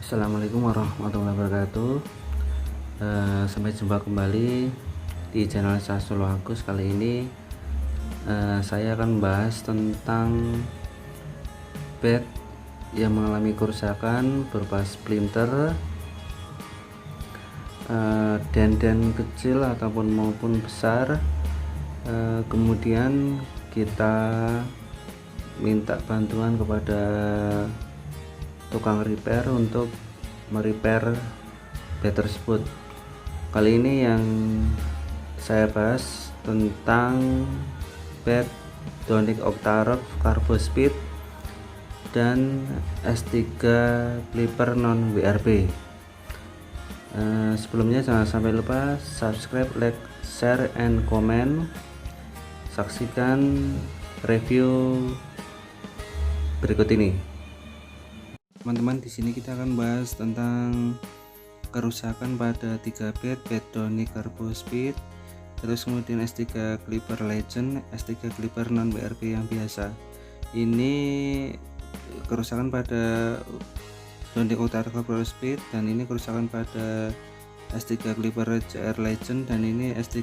Assalamualaikum warahmatullahi wabarakatuh. Sampai jumpa kembali di channel Solo Agus. Kali ini saya akan membahas tentang bed yang mengalami kerusakan berupa splinter, denden kecil ataupun maupun besar. Kemudian kita minta bantuan kepada tukang repair untuk merepair bed tersebut. Kali ini yang saya bahas tentang bed Donic Octarok Carbo Speed dan S3 Clipper non WRB. Sebelumnya jangan sampai lupa subscribe, like, share, and comment. Saksikan review berikut ini. Teman-teman, di sini kita akan bahas tentang kerusakan pada 3 bed Donic Carbo Speed, terus kemudian S3 Clipper Legend, S3 Clipper non WRB yang biasa. Ini kerusakan pada Donic Octarok Carbo Speed, dan ini kerusakan pada S3 Clipper CR Legend, dan ini S3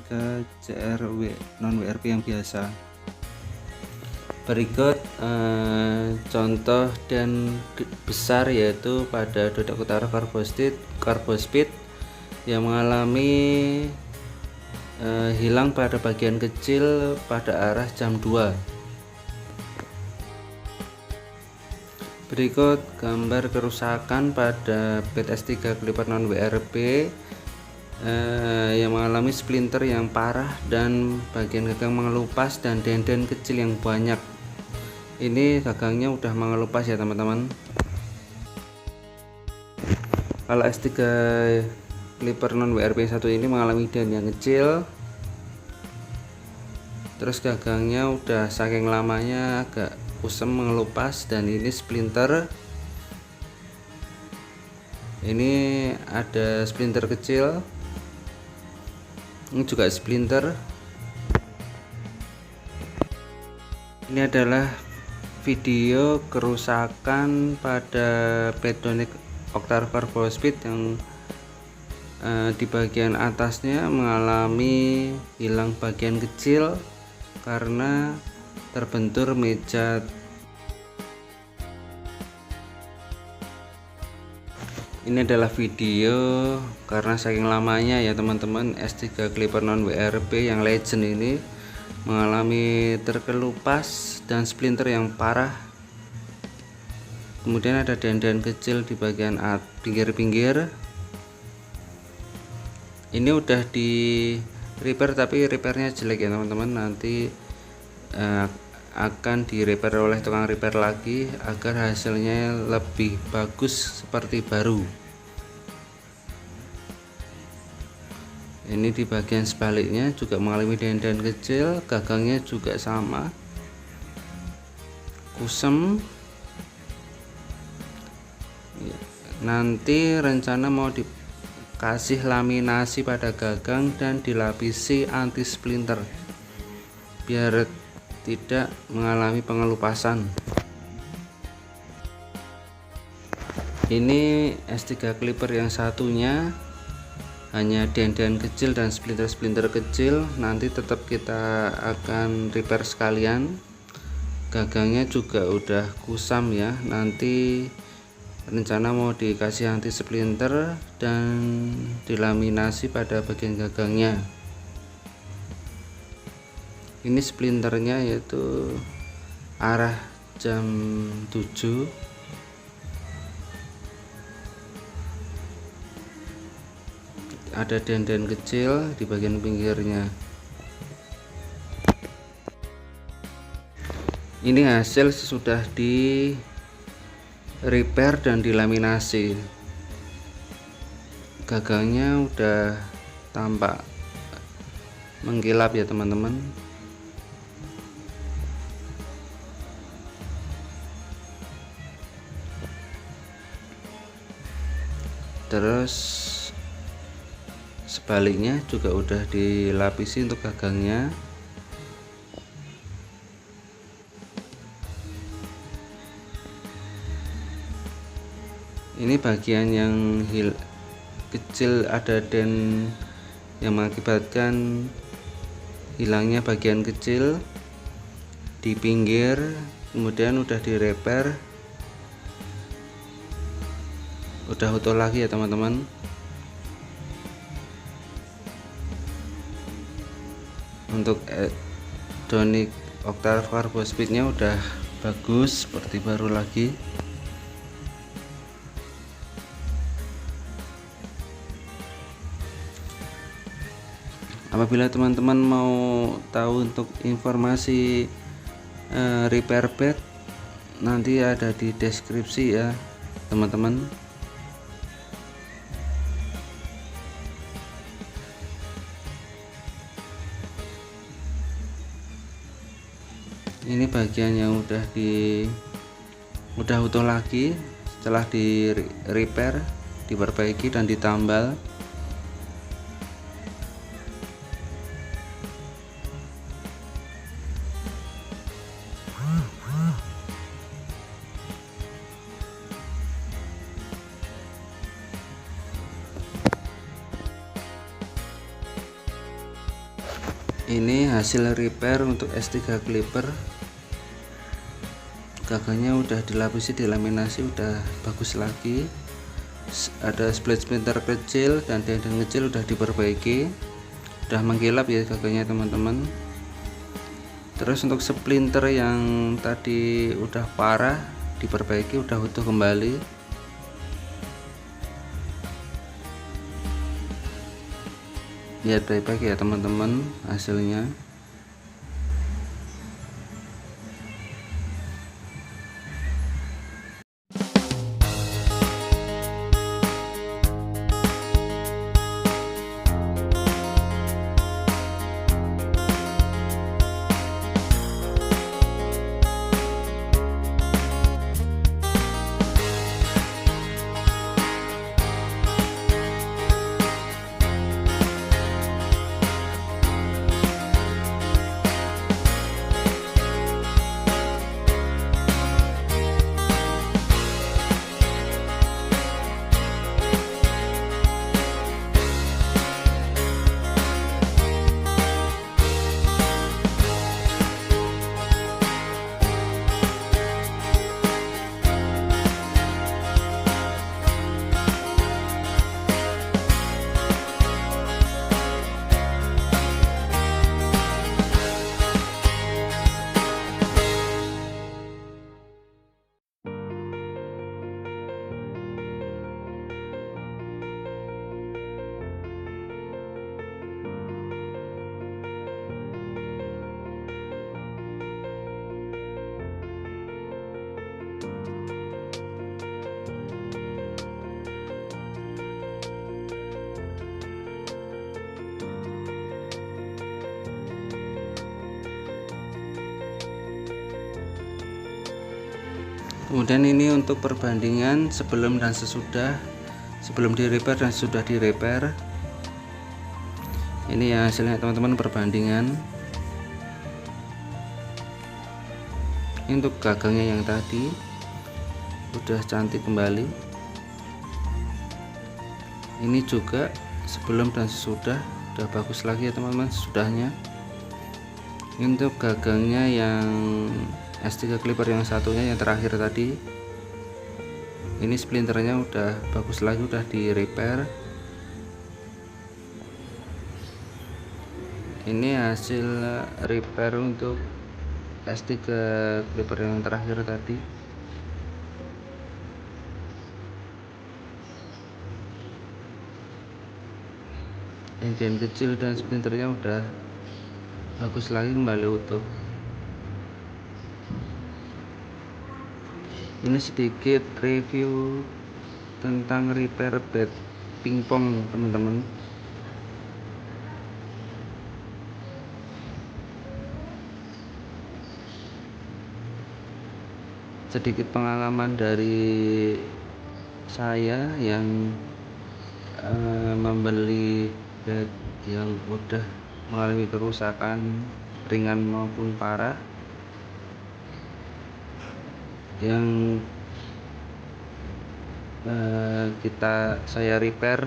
CR non WRB yang biasa. Berikut contoh dan besar, yaitu pada Donic Octarok Carbo Speed yang mengalami hilang pada bagian kecil pada arah jam 2. Berikut gambar kerusakan pada bed S3 Clipper non WRB yang mengalami splinter yang parah dan bagian gagang mengelupas dan denden kecil yang banyak. Ini gagangnya udah mengelupas ya teman-teman. Kalau S3 Clipper non WRB 1 ini mengalami denden yang kecil, terus gagangnya udah saking lamanya agak kusam mengelupas, dan ini splinter. Ini ada splinter kecil, ini juga splinter. Ini adalah video kerusakan pada bed Donic Octarok Carbo Speed yang di bagian atasnya mengalami hilang bagian kecil karena terbentur meja. Ini adalah video karena saking lamanya ya teman-teman, S3 Clipper non WRB yang Legend ini mengalami terkelupas dan splinter yang parah. Kemudian ada denden kecil di bagian pinggir-pinggir. Ini udah di repair, tapi repairnya jelek ya teman-teman. Nanti akan di repair oleh tukang repair lagi agar hasilnya lebih bagus seperti baru. Ini di bagian sebaliknya juga mengalami denden kecil, gagangnya juga sama kusam. Nanti rencana mau dikasih laminasi pada gagang dan dilapisi anti splinter biar tidak mengalami pengelupasan. Ini S3 Clipper yang satunya hanya denden kecil dan splinter-splinter kecil. Nanti tetap kita akan repair sekalian. Gagangnya juga udah kusam ya, nanti rencana mau dikasih anti splinter dan dilaminasi pada bagian gagangnya. Ini splinternya yaitu arah jam 7. Ada denden kecil di bagian pinggirnya. Ini hasil sesudah di repair dan dilaminasi. Gagangnya udah tampak mengkilap ya teman-teman. Terus sebaliknya juga udah dilapisi untuk gagangnya. Ini bagian yang kecil, ada den yang mengakibatkan hilangnya bagian kecil di pinggir, kemudian udah direpair, udah utuh lagi ya teman-teman. Untuk Donic Octave Cargo Speednya udah bagus seperti baru lagi. Apabila teman-teman mau tahu untuk informasi repair bed, nanti ada di deskripsi ya teman-teman. Ini bagian yang udah utuh lagi setelah di repair, diperbaiki dan ditambal. Ini hasil repair untuk S3 clipper. Gagangnya udah dilapisi delaminasi, udah bagus lagi. Ada splinter kecil dan dendeng kecil udah diperbaiki, udah mengkilap ya gagangnya teman-teman. Terus untuk splinter yang tadi udah parah diperbaiki, udah utuh kembali. Lihat baik-baik ya teman-teman hasilnya. Kemudian ini untuk perbandingan sebelum dan sesudah, sebelum di repair dan sudah di repair. Ini ya hasilnya teman-teman, perbandingan. Ini untuk gagangnya yang tadi udah cantik kembali. Ini juga sebelum dan sesudah udah bagus lagi ya teman-teman sesudahnya. Ini untuk gagangnya yang S3 clipper yang satunya yang terakhir tadi, ini splinternya udah bagus lagi, udah di repair. Ini hasil repair untuk S3 clipper yang terakhir tadi. Engine kecil dan splinternya udah bagus lagi, kembali utuh. Ini sedikit review tentang repair bed pingpong teman-teman. Sedikit pengalaman dari saya yang membeli bed yang udah mengalami kerusakan ringan maupun parah, yang saya repair,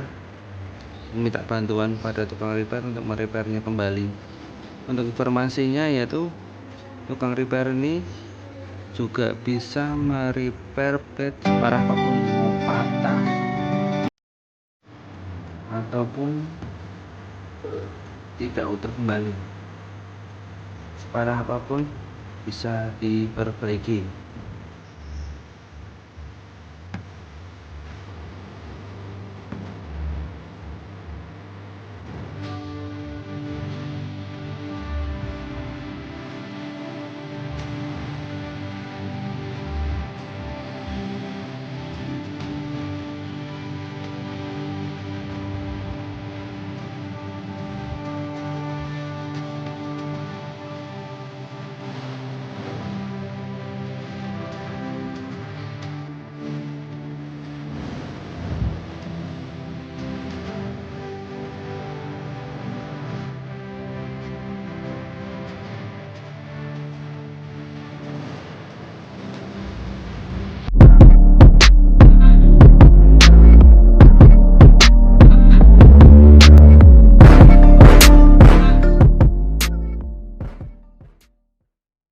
minta bantuan pada tukang repair untuk merepairnya kembali. Untuk informasinya, yaitu tukang repair ini juga bisa merepair pet separah apapun, mau patah ataupun tidak utuh kembali, separah apapun bisa diperbaiki.